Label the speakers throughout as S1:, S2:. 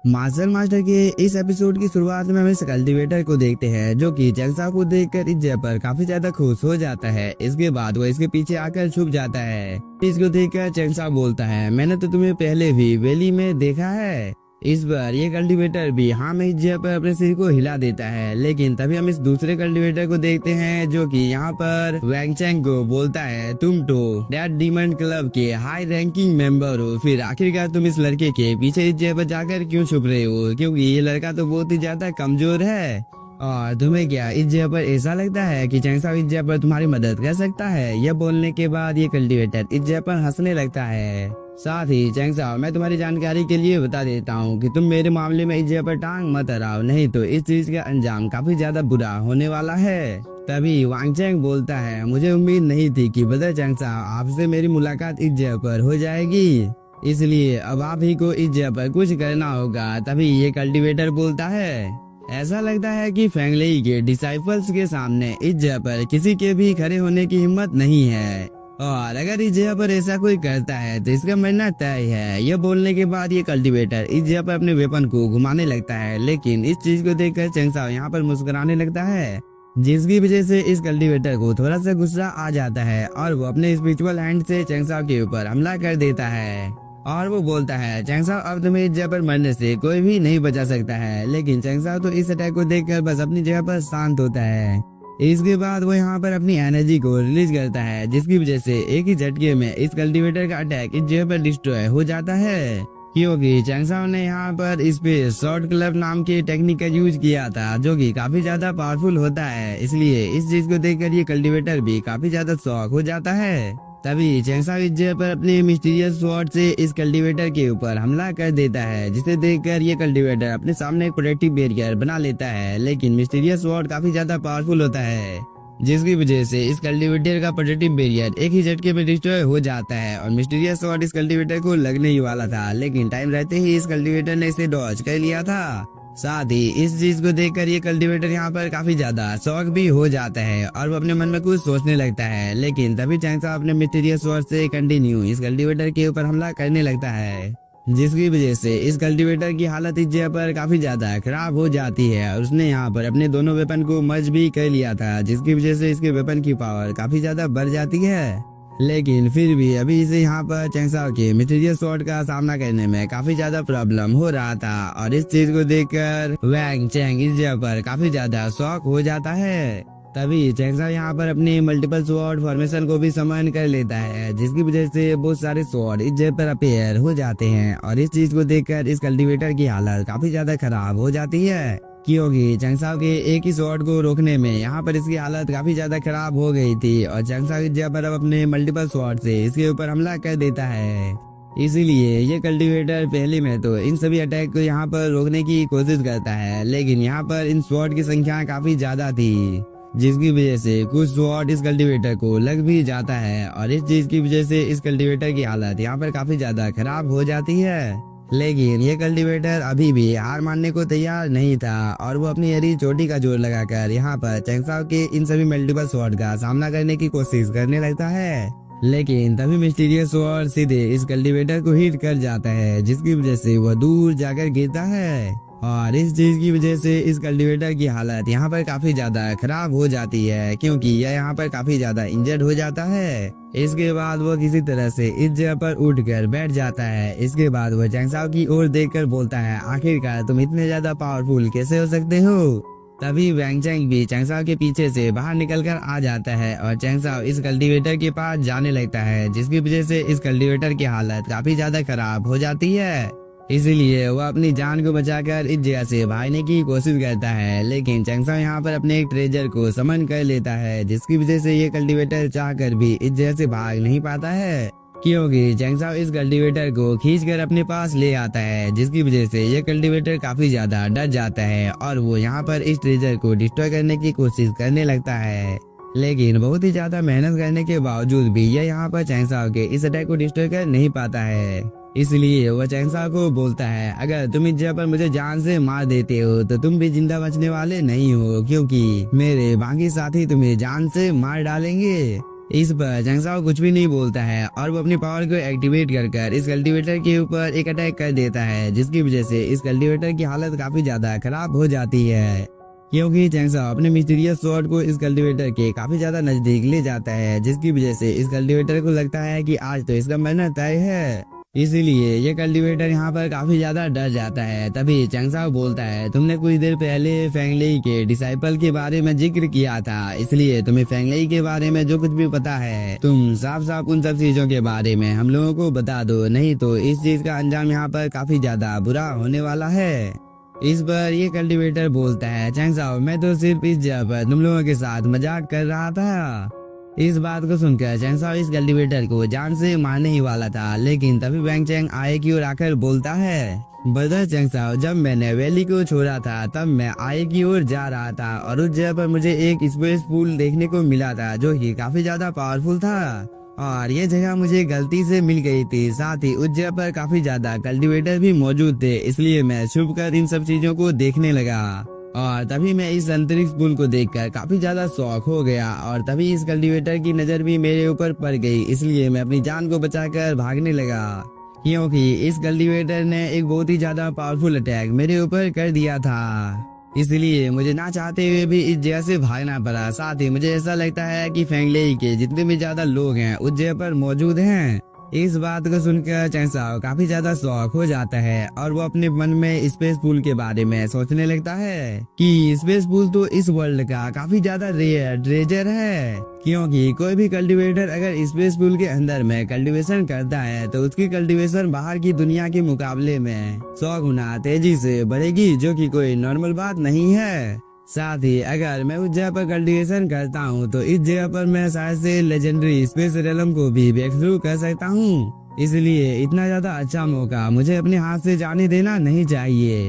S1: Martial master के इस episode की शुरुआत में हम इस कल्टीवेटर को देखते हैं जो कि चंगसाओ को देखकर इज्जे पर काफी ज्यादा खुश हो जाता है। इसके बाद वो इसके पीछे आकर छुप जाता है। इसको देखकर चंगसाओ बोलता है, मैंने तो तुम्हें पहले भी वैली में देखा है। इस बार ये कल्टीवेटर भी हाँ में इज्जे पर अपने सिर को हिला देता है। लेकिन तभी हम इस दूसरे कल्टीवेटर को देखते हैं जो कि यहाँ पर वैंग चैंग को बोलता है, तुम तो डेड डीमन क्लब के हाई रैंकिंग मेंबर हो, फिर आखिरकार तुम इस लड़के के पीछे इज्जे पर जाकर क्यों छुप रहे हो? क्योंकि ये लड़का तो बहुत ही ज्यादा कमजोर है। और तुम्हें क्या इज्जे पर ऐसा लगता है कि चंगसाओ इज्जे पर तुम्हारी मदद कर सकता है? यह बोलने के बाद ये कल्टीवेटर इज्जे पर हंसने लगता है। साथ ही चंगसाओ, मैं तुम्हारी जानकारी के लिए बता देता हूँ कि तुम मेरे मामले में इज्जे पर टांग मत अड़ाओ, नहीं तो इस चीज का अंजाम काफी ज्यादा बुरा होने वाला है। तभी वांग चैंग बोलता है, मुझे उम्मीद नहीं थी कि ब्रदर चंगसाओ आपसे मेरी मुलाकात इज्जे पर हो जाएगी, इसलिए अब आप ही को इज्जे पर कुछ करना होगा। तभी ये कल्टीवेटर बोलता है, ऐसा लगता है कि फेंगलेई के डिसाइपल्स के सामने इज्जे पर किसी के भी खड़े होने की हिम्मत नहीं है, और अगर इज्जे पर ऐसा कोई करता है तो इसका मरना तय है। यह बोलने के बाद ये कल्टीवेटर इज्जे पर अपने वेपन को घुमाने लगता है। लेकिन इस चीज को देखकर चंगसाओ यहाँ पर मुस्कुराने लगता है, जिसकी वजह से इस कल्टीवेटर को थोड़ा सा गुस्सा आ जाता है और वो अपने स्पिरिचुअल हैंड से चंगसाओ के ऊपर हमला कर देता है। और वो बोलता है, चंगसाओ अब तुम्हें इज्जे पर मरने से कोई भी नहीं बचा सकता है। लेकिन चंगसाओ तो इस अटैक को देखकर बस अपनी जगह पर शांत होता है। इसके बाद वो यहाँ पर अपनी एनर्जी को रिलीज करता है, जिसकी वजह से एक ही झटके में इस कल्टीवेटर का अटैक इस जगह पर डिस्ट्रॉय हो जाता है। क्योंकि चंगसाओ ने यहाँ पर इस पे शॉर्ट क्लब नाम के टेक्निक का यूज किया था जो कि काफी ज्यादा पावरफुल होता है, इसलिए इस चीज को देखकर ये कल्टीवेटर भी काफी ज्यादा शॉक हो जाता है। तभी चंगसाओ इज्जे पर अपने मिस्टीरियस स्वॉर्ड से इस कल्टीवेटर के ऊपर हमला कर देता है, जिसे देखकर ये कल्टीवेटर अपने सामने एक प्रोटेक्टिव बैरियर बना लेता है। लेकिन मिस्टीरियस स्वॉर्ड काफी ज्यादा पावरफुल होता है, जिसकी वजह से इस कल्टीवेटर का प्रोटेक्टिव बैरियर एक ही झटके में डिस्ट्रॉय हो जाता है और मिस्टीरियस स्वॉर्ड इस कल्टीवेटर को लगने ही वाला था। लेकिन टाइम रहते ही इस कल्टीवेटर ने इसे डॉज कर लिया था। साथ ही इस चीज को देखकर ये कल्टीवेटर यहाँ पर काफी ज्यादा शॉक भी हो जाता है और वो अपने मन में कुछ सोचने लगता है। लेकिन तभी चंगसाओ अपने मिस्टीरियस स्वॉर्ड से कंटिन्यू इस कल्टीवेटर के ऊपर हमला करने लगता है, जिसकी वजह से इस कल्टीवेटर की हालत इज्जे पर काफी ज्यादा खराब हो जाती है। और उसने यहाँ पर अपने दोनों वेपन को मर्ज भी कर लिया था, जिसकी वजह से इसके वेपन की पावर काफी ज्यादा बढ़ जाती है। लेकिन फिर भी अभी इसे यहाँ पर चंगसाओ के मिस्टीरियस स्वॉर्ड का सामना करने में काफी ज्यादा प्रॉब्लम हो रहा था। और इस चीज को देखकर वैंग चैंग इज्जे पर काफी ज्यादा शॉक हो जाता है। तभी चंगसाओ यहाँ पर अपनी मल्टीपल स्वॉर्ड फॉर्मेशन को भी समन कर लेता है, जिसकी वजह से बहुत सारे स्वॉर्ड इज्जे पर अपेयर हो जाते हैं। और इस चीज को देखकर इस कल्टीवेटर की हालत काफी ज्यादा खराब हो जाती है, क्योंकि चंगसाओ के एक ही शॉट को रोकने में यहाँ पर इसकी हालत काफी ज्यादा खराब हो गई थी। और चंगसाओ इज्जे पर अब अपने मल्टीपल शॉट से इसके ऊपर हमला कर देता है। इसीलिए ये कल्टीवेटर पहले में तो इन सभी अटैक को यहाँ पर रोकने की कोशिश करता है, लेकिन यहाँ पर इन स्वॉर्ड की संख्या काफी ज्यादा थी, जिसकी वजह से कुछ स्वॉर्ड इस कल्टीवेटर को लग भी जाता है। और इस चीज की वजह से इस कल्टीवेटर की हालत यहाँ पर काफी ज्यादा खराब हो जाती है। लेकिन ये कल्टीवेटर अभी भी हार मानने को तैयार नहीं था और वो अपनी हरी चोटी का जोर लगाकर यहाँ पर चंगसाओ के इन सभी मल्टीपल स्वॉर्ड का सामना करने की कोशिश करने लगता है। लेकिन तभी मिस्टीरियस स्वॉर्ड सीधे इस कल्टीवेटर को हिट कर जाता है, जिसकी वजह से वह दूर जाकर गिरता है। और इस चीज की वजह से इस कल्टीवेटर की हालत यहाँ पर काफी ज्यादा खराब हो जाती है, क्योंकि यह यहाँ पर काफी ज्यादा इंजर्ड हो जाता है। इसके बाद वो किसी तरह से इस जगह पर उठकर बैठ जाता है। इसके बाद वो चंगसाओ की ओर देखकर बोलता है, आखिरकार तुम इतने ज्यादा पावरफुल कैसे हो सकते हो? तभी वैंग चैंग भी चंगसाओ के पीछे से बाहर निकलकर आ जाता है और चंगसाओ इस कल्टीवेटर के पास जाने लगता है, जिसकी वजह से इस कल्टीवेटर की हालत काफी ज्यादा खराब हो जाती है। इसलिए वो अपनी जान को बचाकर इस जगह से भागने की कोशिश करता है। लेकिन चंगसाओ यहाँ पर अपने एक ट्रेजर को समन कर लेता है, जिसकी वजह से ये कल्टीवेटर चाहकर भी इस जगह से भाग नहीं पाता है, क्योंकि चंगसाओ इस कल्टीवेटर को खींचकर अपने पास ले आता है, जिसकी वजह से ये कल्टीवेटर काफी ज्यादा डर जाता है और वो यहाँ पर इस ट्रेजर को डिस्ट्रॉय करने की कोशिश करने लगता है। लेकिन बहुत ही ज्यादा मेहनत करने के बावजूद भी यह यहाँ पर चंगसाओ के इस अटैक को डिस्ट्रॉय कर नहीं पाता है। इसलिए वह चंगसाओ को बोलता है, अगर तुम इस जगह पर मुझे जान से मार देते हो तो तुम भी जिंदा बचने वाले नहीं हो, क्योंकि मेरे बाकी साथी तुम्हें जान से मार डालेंगे। इस पर चैंगसाओ कुछ भी नहीं बोलता है और वो अपनी पावर को एक्टिवेट कर इस कल्टीवेटर के ऊपर एक अटैक कर देता है, जिसकी वजह से इस कल्टीवेटर की हालत काफी ज्यादा खराब हो जाती है, क्योंकि चैंगसाओ अपने मिस्टीरियस स्वॉर्ड को इस कल्टीवेटर के काफी ज्यादा नजदीक ले जाता है, जिसकी वजह से इस कल्टीवेटर को लगता है कि आज तो इसका मरना तय है। इसीलिए ये कल्टीवेटर यहाँ पर काफी ज्यादा डर जाता है। तभी चैंगसाओ बोलता है, तुमने कुछ देर पहले फेंगलेई के डिसाइपल के बारे में जिक्र किया था, इसलिए तुम्हें फेंगलेई के बारे में जो कुछ भी पता है तुम साफ साफ उन सब चीजों के बारे में हम लोगों को बता दो, नहीं तो इस चीज का अंजाम यहाँ पर काफी ज्यादा बुरा होने वाला है। इस पर ये कल्टीवेटर बोलता है, चैंगसाओ मैं तो सिर्फ इस जगह पर तुम लोगों के साथ मजाक कर रहा था। इस बात को सुनकर चैंगसाओ इस कल्टीवेटर को जान से मारने ही वाला था, लेकिन तभी वैंग चैंग आए की ओर आकर बोलता है, ब्रदर चैंगसाओ जब मैंने वैली को छोड़ा था तब मैं आए की ओर जा रहा था और उस जगह पर मुझे एक स्पेस पूल देखने को मिला था जो कि काफी ज्यादा पावरफुल था और ये जगह मुझे गलती से मिल गई थी। साथ ही उस जगह पर काफी ज्यादा कल्टीवेटर भी मौजूद थे, इसलिए मैं छुप कर इन सब चीजों को देखने लगा और तभी मैं इस अंतरिक्ष पुल को देखकर काफी ज्यादा शौक हो गया और तभी इस कल्टीवेटर की नजर भी मेरे ऊपर पड़ गई, इसलिए मैं अपनी जान को बचाकर भागने लगा, क्योंकि इस कल्टीवेटर ने एक बहुत ही ज्यादा पावरफुल अटैक मेरे ऊपर कर दिया था। इसलिए मुझे ना चाहते हुए भी इस जगह से भागना पड़ा। साथ ही मुझे ऐसा लगता है कि फेंगलेई के जितने भी ज्यादा लोग हैं उस जगह पर मौजूद हैं। इस बात को सुनकर चैंगसाओ काफी ज्यादा शौक हो जाता है और वो अपने मन में स्पेस पूल के बारे में सोचने लगता है कि स्पेस पूल तो इस वर्ल्ड का काफी ज्यादा रेयर ट्रेजर है, क्योंकि कोई भी कल्टीवेटर अगर स्पेस पूल के अंदर में कल्टीवेशन करता है तो उसकी कल्टीवेशन बाहर की दुनिया के मुकाबले में 100 गुना तेजी से बढ़ेगी, जो कि कोई नॉर्मल बात नहीं है। साथ ही अगर मैं उस जगह पर कल्टीवेशन करता हूँ तो इस जगह पर मैं शायद से लेजेंडरी स्पेस रेलम को भी ब्रेक थ्रू कर सकता हूँ, इसलिए इतना ज्यादा अच्छा मौका मुझे अपने हाथ से जाने देना नहीं चाहिए।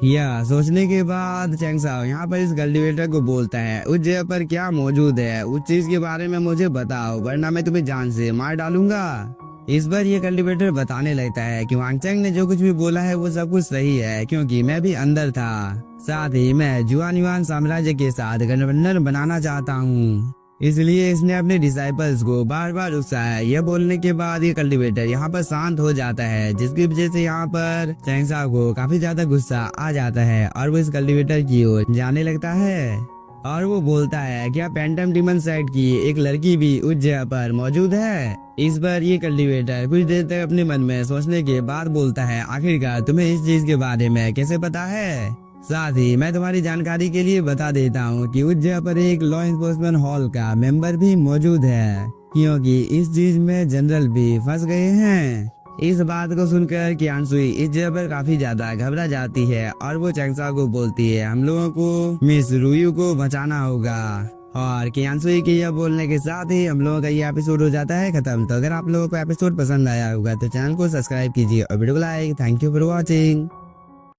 S1: यह सोचने के बाद चैंगसाओ यहाँ पर इस कल्टीवेटर को बोलता है, उस जगह पर क्या मौजूद है उस चीज के बारे में मुझे बताओ, वरना मैं तुम्हें जान से मार डालूंगा। इस बार ये कल्टीवेटर बताने लगता है कि वांग चैंग ने जो कुछ भी बोला है वो सब कुछ सही है, क्योंकि मैं भी अंदर था। साथ ही मैं जुआन युआन साम्राज्य के साथ गठबंधन बनाना चाहता हूँ, इसलिए इसने अपने डिसाइपल्स को बार बार उकसाया। यह बोलने के बाद ये कल्टीवेटर यहाँ पर शांत हो जाता है, जिसकी वजह से यहाँ पर चैंगसाओ को काफी ज्यादा गुस्सा आ जाता है और वो इस कल्टीवेटर की ओर जाने लगता है और वो बोलता है, क्या पैंटम डिमन साइड की एक लड़की भी उस जगह पर मौजूद है। इस बार ये कल्टीवेटर कुछ देर तक अपने मन में सोचने के बाद बोलता है, आखिरकार तुम्हें इस चीज के बारे में कैसे पता है। साथ ही मैं तुम्हारी जानकारी के लिए बता देता हूँ कि उस जगह पर एक लॉ एनफोर्समेंट हॉल का मेंबर भी मौजूद है, क्योंकि इस चीज में जनरल भी फंस गए हैं। इस बात को सुनकर कियानसुई इस जगह पर काफी ज्यादा घबरा जाती है और वो चैंगसाओ को बोलती है, हम लोगों को मिस रुयू को बचाना होगा। और कियानसुई के यह बोलने के साथ ही हम लोगों का ये एपिसोड हो जाता है खत्म। तो अगर आप लोगों को एपिसोड पसंद आया होगा तो चैनल को सब्सक्राइब कीजिए और वीडियो को like. Thank you for watching.